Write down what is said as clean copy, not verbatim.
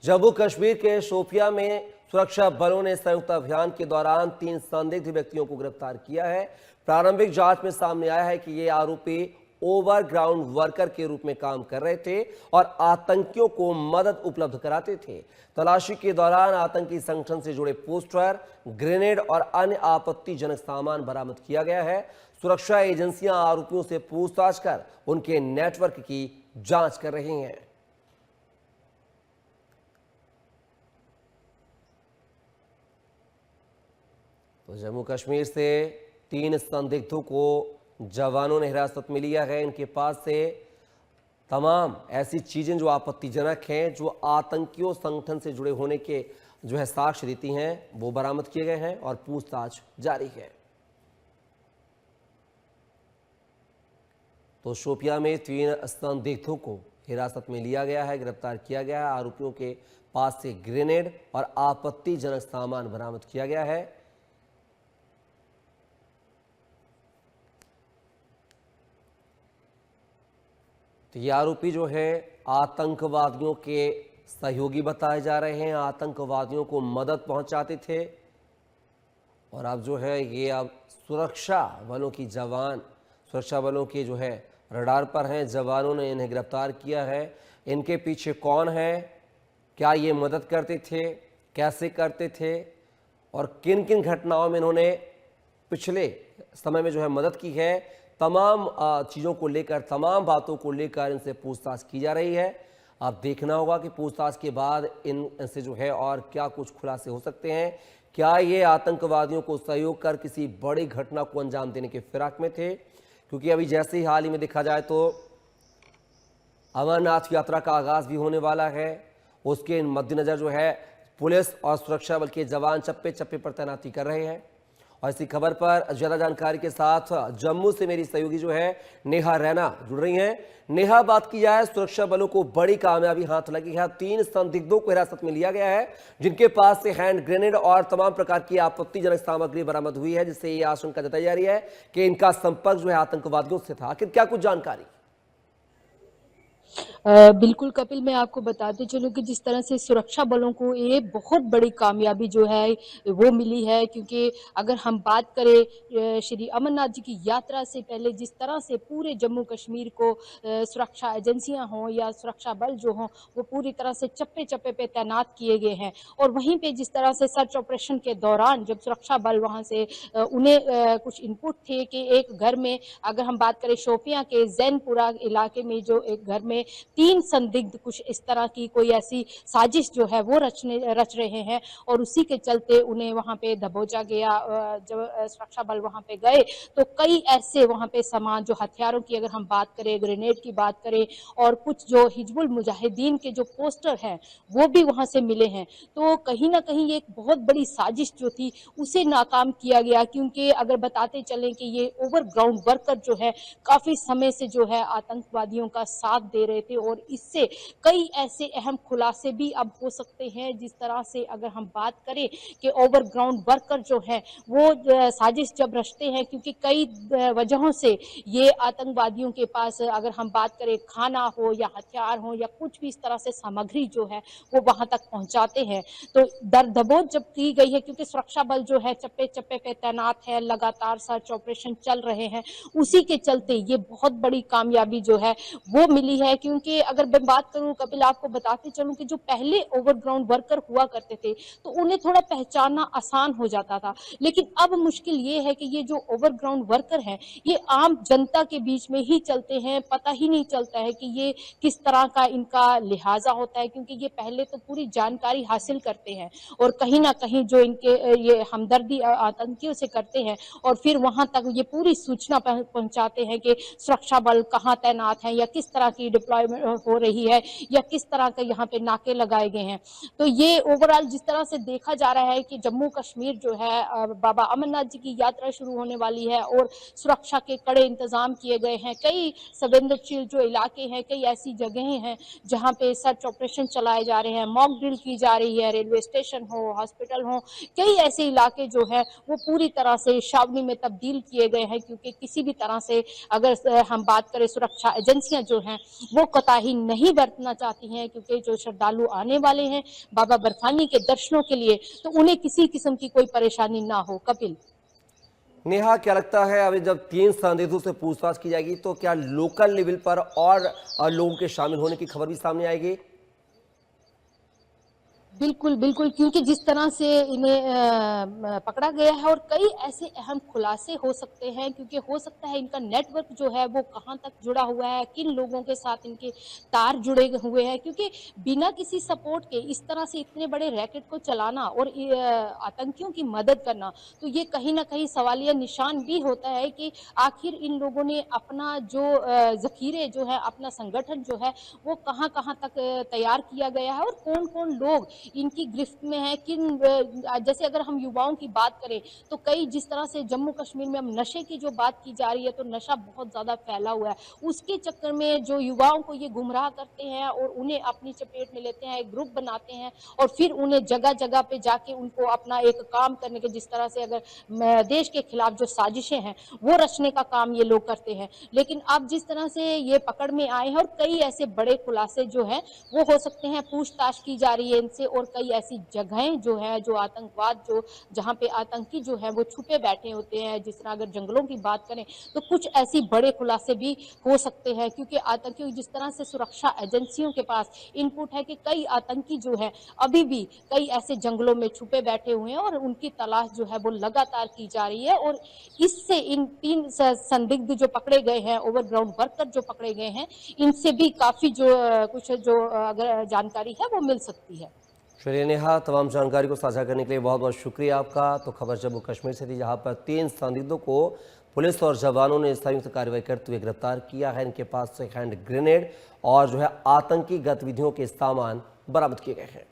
जम्मू कश्मीर के शोपियां में सुरक्षा बलों ने संयुक्त अभियान के दौरान 3 संदिग्ध व्यक्तियों को गिरफ्तार किया है। प्रारंभिक जांच में सामने आया है कि ये आरोपी ओवरग्राउंड वर्कर के रूप में काम कर रहे थे और आतंकियों को मदद उपलब्ध कराते थे। तलाशी के दौरान आतंकी संगठन से जुड़े पोस्टर, ग्रेनेड और अन्य आपत्तिजनक सामान बरामद किया गया है। सुरक्षा एजेंसियां आरोपियों से पूछताछ कर उनके नेटवर्क की जांच कर रही हैं। तो जम्मू कश्मीर से 3 संदिग्धों को जवानों ने हिरासत में लिया है। इनके पास से तमाम ऐसी चीजें जो आपत्तिजनक हैं, जो आतंकियों संगठन से जुड़े होने के साक्ष्य देती हैं, वो बरामद किए गए हैं और पूछताछ जारी है। तो शोपियां में 3 संदिग्धों को हिरासत में लिया गया है, गिरफ्तार किया गया है। आरोपियों के पास से ग्रेनेड और आपत्तिजनक सामान बरामद किया गया है। तो ये आरोपी आतंकवादियों के सहयोगी बताए जा रहे हैं, आतंकवादियों को मदद पहुंचाते थे। और अब ये अब सुरक्षा बलों के रडार पर हैं। जवानों ने इन्हें गिरफ्तार किया है। इनके पीछे कौन है, क्या ये मदद करते थे, कैसे करते थे और किन किन घटनाओं में इन्होंने पिछले समय में मदद की है, तमाम चीज़ों को लेकर, तमाम बातों को लेकर इनसे पूछताछ की जा रही है। अब देखना होगा कि पूछताछ के बाद इनसे और क्या कुछ खुलासे हो सकते हैं। क्या ये आतंकवादियों को सहयोग कर किसी बड़ी घटना को अंजाम देने के फिराक में थे? क्योंकि अभी जैसे ही हाल ही में देखा जाए तो अमरनाथ यात्रा का आगाज भी होने वाला है। उसके मद्देनजर पुलिस और सुरक्षा बल के जवान चप्पे चप्पे पर तैनाती कर रहे हैं। और इसी खबर पर ज्यादा जानकारी के साथ जम्मू से मेरी सहयोगी नेहा रैना जुड़ रही हैं। नेहा, बात की जाए, सुरक्षा बलों को बड़ी कामयाबी हाथ लगी है। 3 संदिग्धों को हिरासत में लिया गया है, जिनके पास से हैंड ग्रेनेड और तमाम प्रकार की आपत्तिजनक सामग्री बरामद हुई है, जिससे ये आशंका जताई जा रही है कि इनका संपर्क आतंकवादियों से था। आखिर क्या कुछ जानकारी? बिल्कुल कपिल, मैं आपको बताते चलूं कि जिस तरह से सुरक्षा बलों को ये बहुत बड़ी कामयाबी वो मिली है, क्योंकि अगर हम बात करें श्री अमरनाथ जी की यात्रा से पहले जिस तरह से पूरे जम्मू कश्मीर को सुरक्षा एजेंसियां हों या सुरक्षा बल जो हों, वो पूरी तरह से चप्पे चप्पे पे तैनात किए गए हैं। और वहीं पे जिस तरह से सर्च ऑपरेशन के दौरान जब सुरक्षा बल वहां से उन्हें कुछ इनपुट थे कि एक घर में, अगर हम बात करें शोपियां के जैनपुरा इलाके में, जो एक घर में 3 संदिग्ध कुछ इस तरह की कोई ऐसी साजिश वो रच रहे हैं, और उसी के चलते उन्हें वहां पे दबोचा गया। जब सुरक्षा बल वहां पे गए तो कई ऐसे वहां पे सामान, जो हथियारों की अगर हम बात करें, ग्रेनेड की बात करें, और कुछ जो हिजबुल मुजाहिदीन के जो पोस्टर हैं वो भी वहां से मिले हैं। तो कहीं ना कहीं एक बहुत बड़ी साजिश जो थी उसे नाकाम किया गया, क्योंकि अगर बताते चलें कि ये ओवरग्राउंड वर्कर काफी समय से आतंकवादियों का साथ दे रहे थे, और इससे कई ऐसे अहम खुलासे भी अब हो सकते हैं। जिस तरह से अगर हम बात करें कि ओवरग्राउंड वर्कर वो साजिश जब रचते हैं, क्योंकि कई वजहों से ये आतंकवादियों के पास, अगर हम बात करें, खाना हो या हथियार हो या कुछ भी इस तरह से सामग्री वो वहां तक पहुंचाते हैं। तो दर दबोच जब की गई है, क्योंकि सुरक्षा बल चप्पे चप्पे पे तैनात है, लगातार सर्च ऑपरेशन चल रहे हैं, उसी के चलते ये बहुत बड़ी कामयाबी वो मिली है। क्योंकि अगर मैं बात करूं कपिल, आपको बताते चलूं कि जो पहले ओवरग्राउंड वर्कर हुआ करते थे तो उन्हें थोड़ा पहचानना आसान हो जाता था, लेकिन अब मुश्किल ये है कि ये जो ओवरग्राउंड वर्कर हैं ये आम जनता के बीच में ही चलते हैं। पता ही नहीं चलता है कि ये किस तरह का इनका लिहाजा होता है, क्योंकि ये पहले तो पूरी जानकारी हासिल करते हैं और कहीं ना कहीं जो इनके ये हमदर्दी आतंकियों से करते हैं, और फिर वहां तक ये पूरी सूचना पहुंचाते हैं कि सुरक्षा बल कहां तैनात हैं या किस तरह की डिप्लॉयमेंट हो रही है या किस तरह के यहाँ पे नाके लगाए गए हैं। तो ये ओवरऑल जिस तरह से देखा जा रहा है कि जम्मू कश्मीर बाबा अमरनाथ जी की यात्रा शुरू होने वाली है और सुरक्षा के कड़े इंतजाम किए गए हैं। कई संवेदनशील जो इलाके हैं, कई ऐसी जगहें हैं जहाँ पे सर्च ऑपरेशन चलाए जा रहे हैं, मॉक ड्रिल की जा रही है, रेलवे स्टेशन हो, हॉस्पिटल हो, कई ऐसे इलाके वो पूरी तरह से छावनी में तब्दील किए गए हैं, क्योंकि किसी भी तरह से अगर हम बात करें, सुरक्षा एजेंसियां वो कोताही नहीं बरतना चाहती हैं, क्योंकि जो श्रद्धालु आने वाले हैं बाबा बर्फानी के दर्शनों के लिए, तो उन्हें किसी किस्म की कोई परेशानी ना हो। कपिल। नेहा, क्या लगता है अभी जब 3 संदिग्धों से पूछताछ की जाएगी तो क्या लोकल लेवल पर और लोगों के शामिल होने की खबर भी सामने आएगी? बिल्कुल, बिल्कुल, क्योंकि जिस तरह से इन्हें पकड़ा गया है और कई ऐसे अहम खुलासे हो सकते हैं, क्योंकि हो सकता है इनका नेटवर्क जो है वो कहाँ तक जुड़ा हुआ है, किन लोगों के साथ इनके तार जुड़े हुए हैं, क्योंकि बिना किसी सपोर्ट के इस तरह से इतने बड़े रैकेट को चलाना और आतंकियों की मदद करना, तो ये कहीं न कहीं सवालिया निशान भी होता है कि आखिर इन लोगों ने अपना जो ज़ख़ीरे जो है, अपना संगठन जो है, वो कहाँ-कहाँ तक तैयार किया गया है और कौन-कौन लोग इनकी गिरफ्त में है। जैसे अगर हम युवाओं की बात करें, तो कई जिस तरह से जम्मू कश्मीर में अब नशे की जो बात की जा रही है, तो नशा बहुत ज़्यादा फैला हुआ है। उसके चक्कर में जो युवाओं को ये गुमराह करते हैं और उन्हें अपनी चपेट में लेते हैं, एक ग्रुप बनाते हैं और फिर उन्हें जगह-जगह पे जाके उनको अपना एक काम करने के, जिस तरह से अगर देश के खिलाफ जो साजिशें हैं, वो रचने का काम ये लोग करते हैं। लेकिन अब जिस तरह से ये पकड़ में आए हैं और कई ऐसे बड़े खुलासे जो हैं, वो हो सकते हैं, पूछताछ की जा रही है इनसे और कई ऐसी जगहें जो हैं, जो आतंकवाद जो जहाँ पे आतंकी जो है वो छुपे बैठे होते हैं, जिस तरह अगर जंगलों की बात करें, तो कुछ ऐसी बड़े खुलासे भी हो सकते हैं, क्योंकि आतंकियों जिस तरह से सुरक्षा एजेंसियों के पास इनपुट है कि कई आतंकी जो है अभी भी कई ऐसे जंगलों में छुपे बैठे हुए हैं और उनकी तलाश जो है वो लगातार की जा रही है और इससे इन 3 संदिग्ध जो पकड़े गए हैं, ओवरग्राउंड वर्कर जो पकड़े गए हैं, इनसे भी काफी जो कुछ जो अगर जानकारी है वो मिल सकती है। चलिए नेहा, तमाम जानकारी को साझा करने के लिए बहुत बहुत शुक्रिया आपका। तो खबर जम्मू कश्मीर से थी, जहां पर 3 संदिग्धों को पुलिस और जवानों ने संयुक्त कार्रवाई करते हुए गिरफ्तार किया है। इनके पास से हैंड ग्रेनेड और जो है आतंकी गतिविधियों के सामान बरामद किए गए हैं।